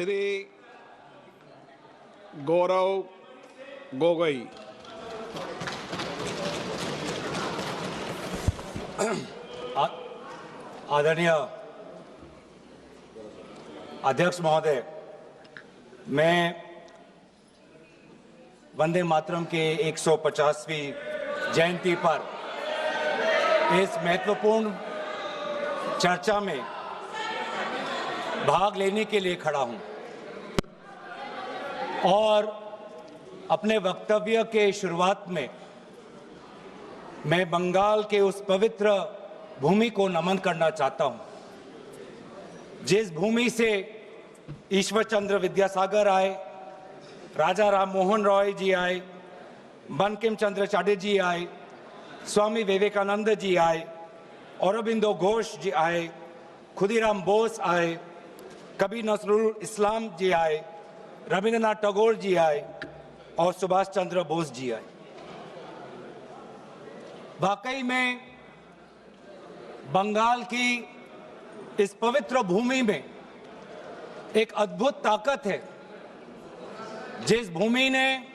श्री गौरव गोगोई। आदरणीय अध्यक्ष महोदय, मैं वंदे मातरम के 150वीं जयंती पर इस महत्वपूर्ण चर्चा में भाग लेने के लिए खड़ा हूं और अपने वक्तव्य के शुरुआत में मैं बंगाल के उस पवित्र भूमि को नमन करना चाहता हूं जिस भूमि से ईश्वर चंद्र विद्यासागर आए, राजा राम मोहन रॉय जी आए, बंकिम चंद्र चटर्जी आए, स्वामी विवेकानंद जी आए, औरबिंदो घोष जी आए, खुदीराम बोस आए, कबीर नजरुल इस्लाम जी आए, रविंद्रनाथ टैगोर जी आए और सुभाष चंद्र बोस जी आए। वाकई में बंगाल की इस पवित्र भूमि में एक अद्भुत ताकत है। जिस भूमि ने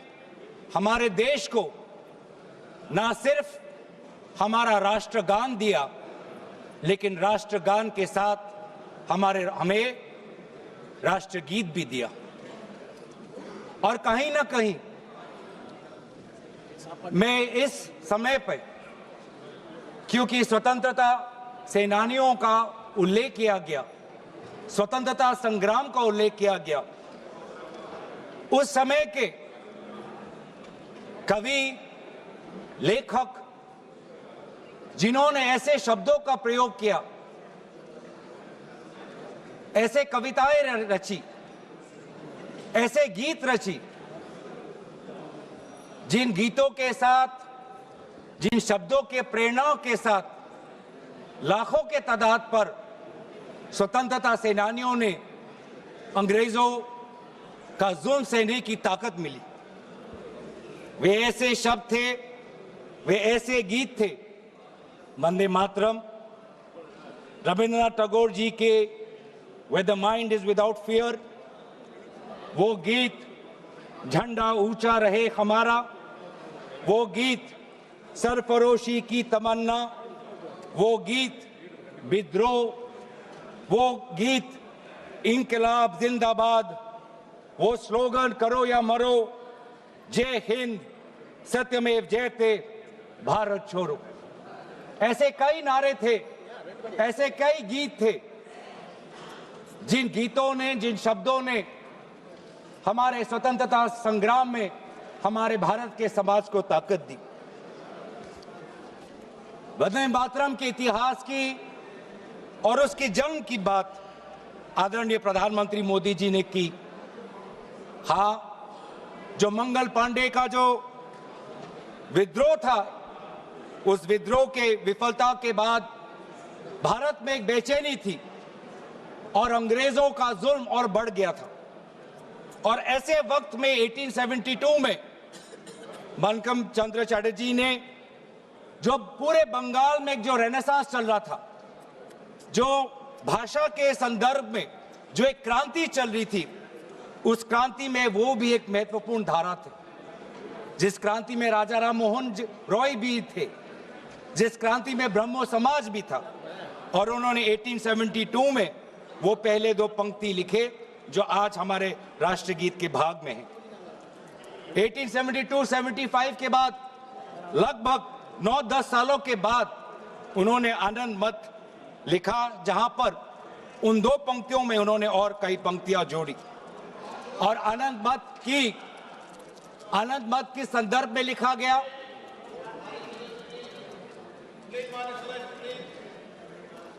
हमारे देश को ना सिर्फ हमारा राष्ट्रगान दिया, लेकिन राष्ट्रगान के साथ हमें राष्ट्रगीत भी दिया। और कहीं ना कहीं मैं इस समय पर, क्योंकि स्वतंत्रता सेनानियों का उल्लेख किया गया, स्वतंत्रता संग्राम का उल्लेख किया गया, उस समय के कवि, लेखक जिन्होंने ऐसे शब्दों का प्रयोग किया, ऐसे कविताएं रची, ऐसे गीत रची, जिन गीतों के साथ, जिन शब्दों के प्रेरणाओं के साथ लाखों के तादाद पर स्वतंत्रता सेनानियों ने अंग्रेजों का जुल्म सहने की ताकत मिली। वे ऐसे शब्द थे, वे ऐसे गीत थे, वंदे मातरम, रविंद्रनाथ टैगोर जी के Where the mind is without fear, वो गीत झंडा ऊंचा रहे हमारा, वो गीत सरफरोशी की तमन्ना, वो गीत विद्रोह, वो गीत इंकलाब जिंदाबाद, वो स्लोगन करो या मरो, जय हिंद, सत्यमेव जयते, भारत छोड़ो। ऐसे कई नारे थे, ऐसे कई गीत थे, जिन गीतों ने, जिन शब्दों ने हमारे स्वतंत्रता संग्राम में हमारे भारत के समाज को ताकत दी। वंदे मातरम के इतिहास की और उसके जन्म की बात आदरणीय प्रधानमंत्री मोदी जी ने की। हाँ, जो मंगल पांडे का जो विद्रोह था, उस विद्रोह के विफलता के बाद भारत में एक बेचैनी थी और अंग्रेजों का जुल्म और बढ़ गया था। और ऐसे वक्त में 1872 में बंकिम चंद्र चटर्जी ने, जो पूरे बंगाल में जो रेनेसांस चल रहा था, जो भाषा के संदर्भ में जो एक क्रांति चल रही थी, उस क्रांति में वो भी एक महत्वपूर्ण धारा थे। जिस क्रांति में राजा राम मोहन रॉय भी थे, जिस क्रांति में ब्रह्मो समाज भी था, और उन्होंने 1872 में वो पहले दो पंक्ति लिखे जो आज हमारे राष्ट्रगीत के भाग में हैं। 1872-75 के बाद लगभग 9-10 सालों के बाद उन्होंने आनंद मत लिखा, जहां पर उन दो पंक्तियों में उन्होंने और कई पंक्तियां जोड़ी। और आनंद मत के संदर्भ में लिखा गया,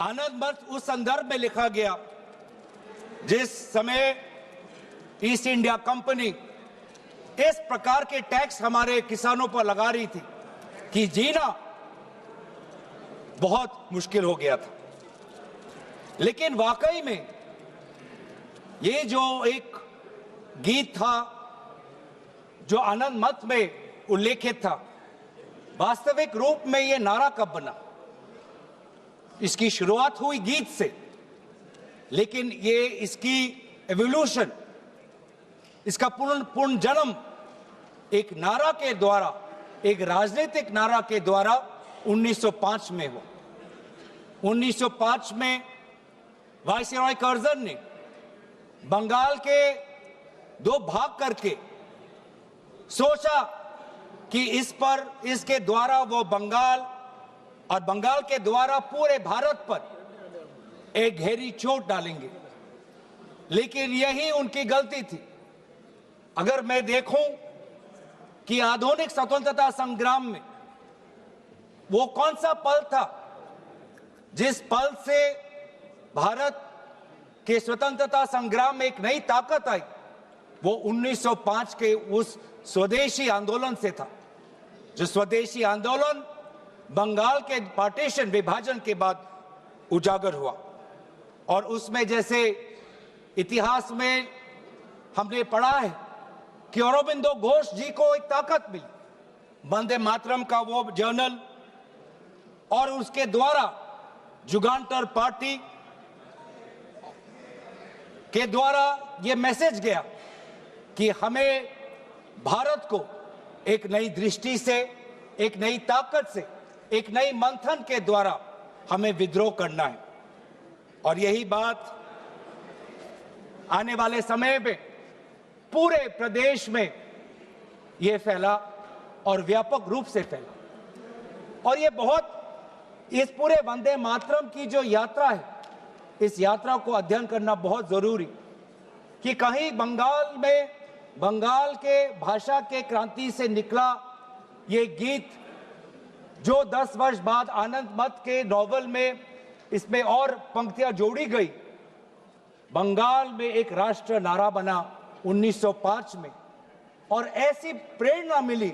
आनंद मत उस संदर्भ में लिखा गया जिस समय ईस्ट इंडिया कंपनी इस प्रकार के टैक्स हमारे किसानों पर लगा रही थी कि जीना बहुत मुश्किल हो गया था। लेकिन वाकई में ये जो एक गीत था, जो आनंद मत में उल्लेखित था, वास्तविक रूप में ये नारा कब बना? इसकी शुरुआत हुई गीत से, लेकिन ये इसकी एवोल्यूशन, इसका पूर्ण जन्म एक नारा के द्वारा, एक राजनीतिक नारा के द्वारा 1905 में हुआ। 1905 में वायसराय कर्जन ने बंगाल के दो भाग करके सोचा कि इसके द्वारा वो बंगाल और बंगाल के द्वारा पूरे भारत पर एक गहरी चोट डालेंगे, लेकिन यही उनकी गलती थी। अगर मैं देखूं कि आधुनिक स्वतंत्रता संग्राम में वो कौन सा पल था जिस पल से भारत के स्वतंत्रता संग्राम में एक नई ताकत आई, वो 1905 के उस स्वदेशी आंदोलन से था। जो स्वदेशी आंदोलन बंगाल के पार्टीशन, विभाजन के बाद उजागर हुआ। और उसमें जैसे इतिहास में हमने पढ़ा है कि अरबिंदो घोष जी को एक ताकत मिली, वंदे मातरम का वो जर्नल, और उसके द्वारा जुगांतर पार्टी के द्वारा ये मैसेज गया कि हमें भारत को एक नई दृष्टि से, एक नई ताकत से, एक नई मंथन के द्वारा हमें विद्रोह करना है। और यही बात आने वाले समय में पूरे प्रदेश में ये फैला और व्यापक रूप से फैला। और ये बहुत, इस पूरे वंदे मातरम की जो यात्रा है, इस यात्रा को अध्ययन करना बहुत जरूरी, कि कहीं बंगाल में, बंगाल के भाषा के क्रांति से निकला ये गीत, जो 10 वर्ष बाद आनंद मत के नॉवल में इसमें और पंक्तियां जोड़ी गई, बंगाल में एक राष्ट्र नारा बना 1905 में। और ऐसी प्रेरणा मिली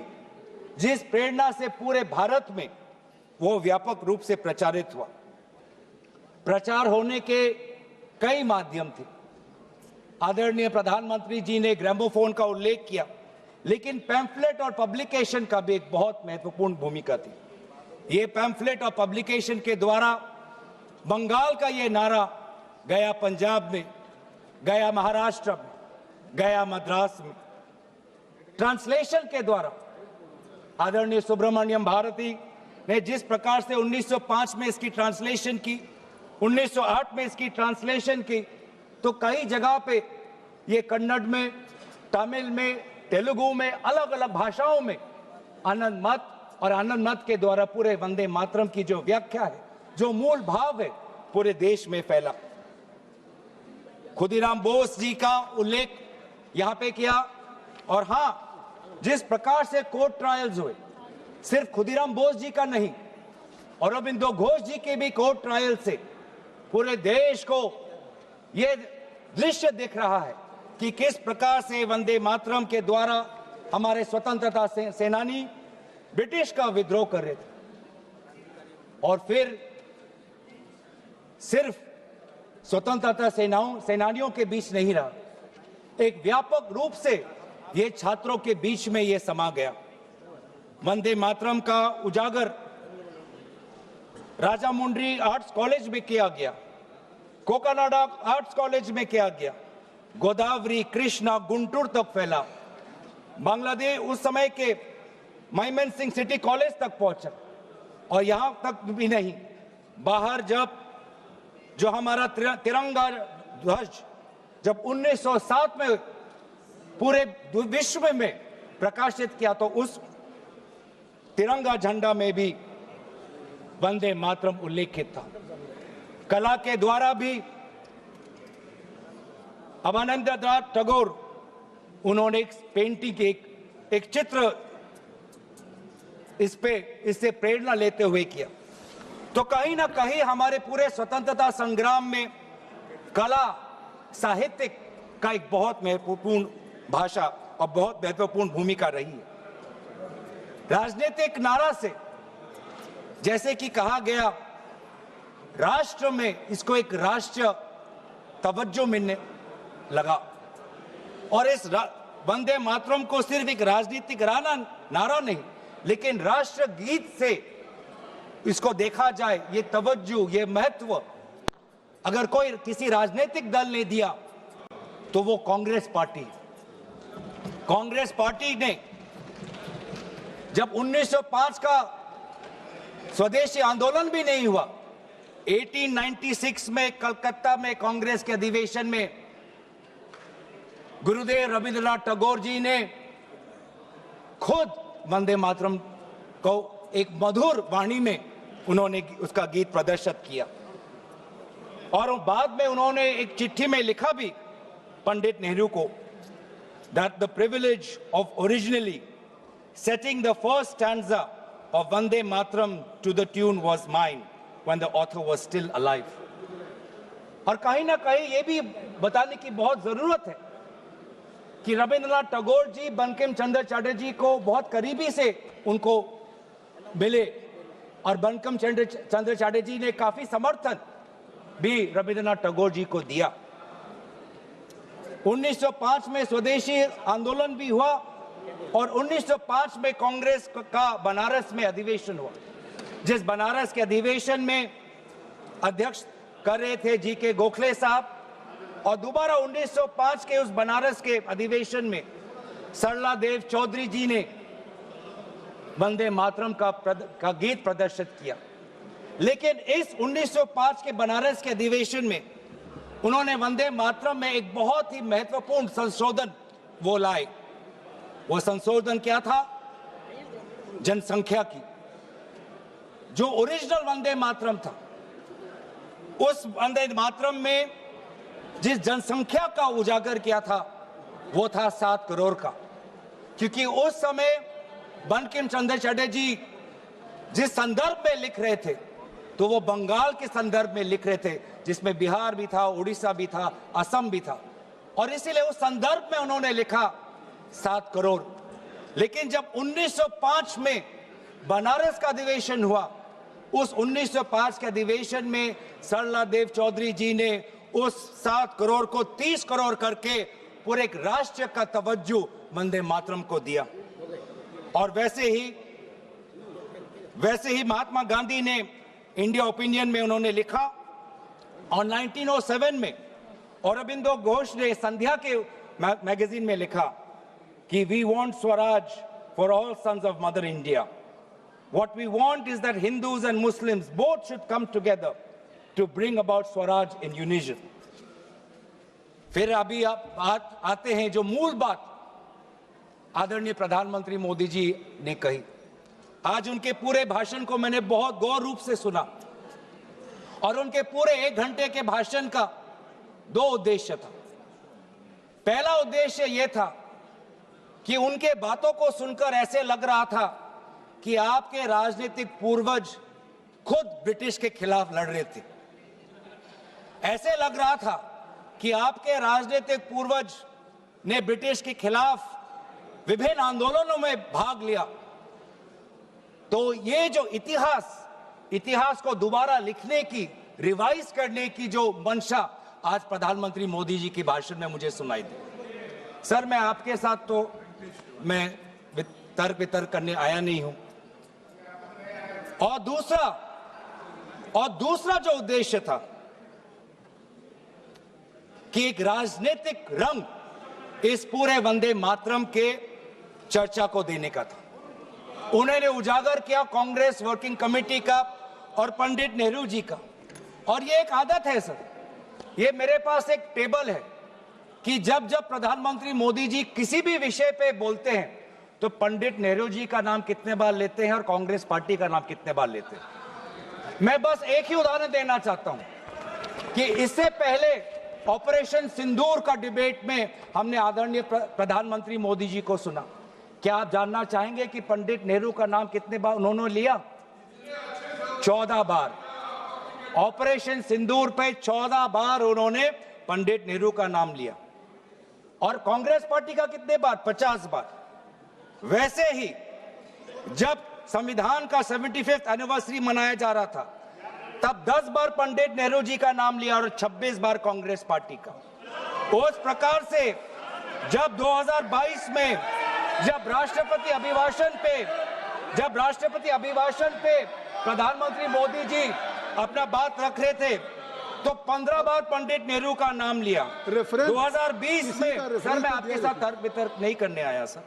जिस प्रेरणा से पूरे भारत में वो व्यापक रूप से प्रचारित हुआ। प्रचार होने के कई माध्यम थे। आदरणीय प्रधानमंत्री जी ने ग्रामोफोन का उल्लेख किया, लेकिन पैम्फलेट और पब्लिकेशन का भी एक बहुत महत्वपूर्ण भूमिका थी। ये पैम्फलेट और पब्लिकेशन के द्वारा बंगाल का ये नारा गया पंजाब में, गया महाराष्ट्र में, गया मद्रास में। ट्रांसलेशन के द्वारा आदरणीय सुब्रमण्यम भारती ने जिस प्रकार से 1905 में इसकी ट्रांसलेशन की, 1908 में इसकी ट्रांसलेशन की, तो कई जगह पे ये कन्नड़ में, तमिल में, तेलुगु में, अलग अलग भाषाओं में आनंद मत और आनंद मत के द्वारा पूरे वंदे मातरम की जो व्याख्या है, जो मूल भाव है, पूरे देश में फैला। खुदीराम बोस जी का उल्लेख यहां पे किया। और हां, जिस प्रकार से कोर्ट ट्रायल्स हुए, सिर्फ खुदीराम बोस जी का नहीं, अरबिंदो घोष जी के भी कोर्ट ट्रायल से पूरे देश को यह दृश्य दिख रहा है कि किस प्रकार से वंदे मातरम के द्वारा हमारे स्वतंत्रता सेनानी ब्रिटिश का विद्रोह कर रहे थे। और फिर सिर्फ स्वतंत्रता सेनानियों के बीच नहीं रहा, एक व्यापक रूप से ये छात्रों के बीच में ये समा गया। वंदे मातरम का उजागर राजामुंड्री आर्ट्स कॉलेज में किया गया, कोकानाडा आर्ट्स कॉलेज में किया गया, गोदावरी, कृष्णा, गुंटूर तक फैला। बांग्लादेश उस समय के मयमन सिंह सिटी कॉलेज तक पहुंचा। और यहां तक भी नहीं, बाहर जब जो हमारा तिरंगा ध्वज जब 1907 में पूरे विश्व में प्रकाशित किया, तो उस तिरंगा झंडा में भी वंदे मातरम उल्लेखित था। कला के द्वारा भी अवनींद्रनाथ टैगोर, उन्होंने एक पेंटिंग, एक चित्र इससे प्रेरणा लेते हुए किया। तो कहीं ना कहीं हमारे पूरे स्वतंत्रता संग्राम में कला, साहित्य का एक बहुत महत्वपूर्ण भाषा और बहुत महत्वपूर्ण भूमिका रही है। राजनीतिक नारा से, जैसे कि कहा गया, राष्ट्र में इसको एक राष्ट्रीय तवज्जो मिलने लगा। और इस वंदे मातरम को सिर्फ एक राजनीतिक नारा नहीं, लेकिन राष्ट्र गीत से इसको देखा जाए, ये तवज्जो, ये महत्व अगर कोई किसी राजनीतिक दल ने दिया, तो वो कांग्रेस पार्टी। कांग्रेस पार्टी ने जब 1905 का स्वदेशी आंदोलन भी नहीं हुआ, 1896 में कलकत्ता में कांग्रेस के अधिवेशन में गुरुदेव रविंद्रनाथ टैगोर जी ने खुद वंदे मातरम को एक मधुर वाणी में उन्होंने उसका गीत प्रदर्शित किया। और बाद में उन्होंने एक चिट्ठी में लिखा भी पंडित नेहरू को, that the privilege of originally setting the first stanza of Vande Mataram to the tune was mine when the author was still alive. और कहीं ना कहीं ये भी बताने की बहुत जरूरत है कि रविंद्रनाथ टैगोर जी बंकिम चंद्र चटर्जी को बहुत करीबी से उनको मिले और बंकिम चंद्र चटर्जी ने काफी समर्थन भी रविंद्रनाथ टैगोर जी को दिया। 1905 में स्वदेशी आंदोलन भी हुआ और 1905 में कांग्रेस का बनारस में अधिवेशन हुआ, जिस बनारस के अधिवेशन में अध्यक्ष कर रहे थे जी.के. गोखले साहब। और दोबारा 1905 के उस बनारस के अधिवेशन में सरला देव चौधरी जी ने वंदे मातरम का गीत प्रदर्शित किया। लेकिन इस 1905 के बनारस के अधिवेशन में उन्होंने वंदे मातरम में एक बहुत ही महत्वपूर्ण संशोधन वो लाए। वो संशोधन क्या था? जनसंख्या की। जो ओरिजिनल वंदे मातरम था, उस वंदे मातरम में जिस जनसंख्या का उजागर किया था वो था 7 करोड़ का। क्योंकि उस समय बंकिम चंद्र चटर्जी जिस संदर्भ में लिख रहे थे तो वो बंगाल के संदर्भ में लिख रहे थे, जिसमें बिहार भी था, उड़ीसा भी था, असम भी था, और इसीलिए उस संदर्भ में उन्होंने लिखा 7 करोड़। लेकिन जब 1905 में बनारस का अधिवेशन हुआ, उस 1905 के अधिवेशन में सरला देव चौधरी जी ने उस 7 करोड़ को 30 करोड़ करके पूरे एक राष्ट्र का तवज्जो वंदे मातरम को दिया। और वैसे ही महात्मा गांधी ने इंडिया ओपिनियन में उन्होंने लिखा, और 1907 में औरबिंदो घोष ने संध्या के मैगजीन में लिखा कि we want Swaraj for all sons of mother India. What we want is that Hindus and Muslims both should come together to bring about Swaraj in unison. फिर अभी आप बात आते हैं जो मूल बात आदरणीय प्रधानमंत्री मोदी जी ने कही। आज उनके पूरे भाषण को मैंने बहुत गौर रूप से सुना और उनके पूरे 1 घंटे के भाषण का 2 उद्देश्य था। पहला उद्देश्य यह था कि उनके बातों को सुनकर ऐसे लग रहा था कि आपके राजनीतिक पूर्वज खुद ब्रिटिश के खिलाफ लड़ रहे थे। ऐसे लग रहा था कि आपके राजनीतिक पूर्वज ने ब्रिटिश के खिलाफ विभिन्न आंदोलनों में भाग लिया। तो ये जो इतिहास को दोबारा लिखने की, रिवाइज करने की जो मंशा आज प्रधानमंत्री मोदी जी के भाषण में मुझे सुनाई दी। सर, मैं आपके साथ तो मैं तर्क वितर्क करने आया नहीं हूं। और दूसरा जो उद्देश्य था कि एक राजनीतिक रंग इस पूरे वंदे मातरम के चर्चा को देने का था। उन्होंने उजागर किया कांग्रेस वर्किंग कमेटी का और पंडित नेहरू जी का। और ये एक आदत है सर, ये मेरे पास एक टेबल है कि जब जब प्रधानमंत्री मोदी जी किसी भी विषय पे बोलते हैं तो पंडित नेहरू जी का नाम कितने बार लेते हैं और कांग्रेस पार्टी का नाम कितने बार लेते हैं। मैं बस एक ही उदाहरण देना चाहता हूं कि इससे पहले ऑपरेशन सिंदूर का डिबेट में हमने आदरणीय प्रधानमंत्री मोदी जी को सुना। क्या आप जानना चाहेंगे कि पंडित नेहरू का नाम कितने बार उन्होंने लिया? 14 बार। ऑपरेशन सिंदूर पे 14 बार उन्होंने पंडित नेहरू का नाम लिया। और कांग्रेस पार्टी का कितने बार? 50 बार। वैसे ही जब संविधान का 75th एनिवर्सरी मनाया जा रहा था तब 10 बार पंडित नेहरू जी का नाम लिया और 26 बार कांग्रेस पार्टी का। उस प्रकार से जब 2022 में जब राष्ट्रपति अभिभाषण पे प्रधानमंत्री मोदी जी अपना बात रख रहे थे तो 15 बार पंडित नेहरू का नाम लिया। रेफरेंस 2020 किसी में का रेफरेंस सर मैं तो आपके दिया साथ तर्क वितर्क नहीं करने आया सर।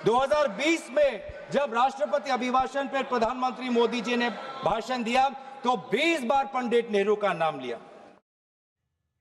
2020 में जब राष्ट्रपति अभिभाषण पर प्रधानमंत्री मोदी जी ने भाषण दिया तो 20 बार पंडित नेहरू का नाम लिया।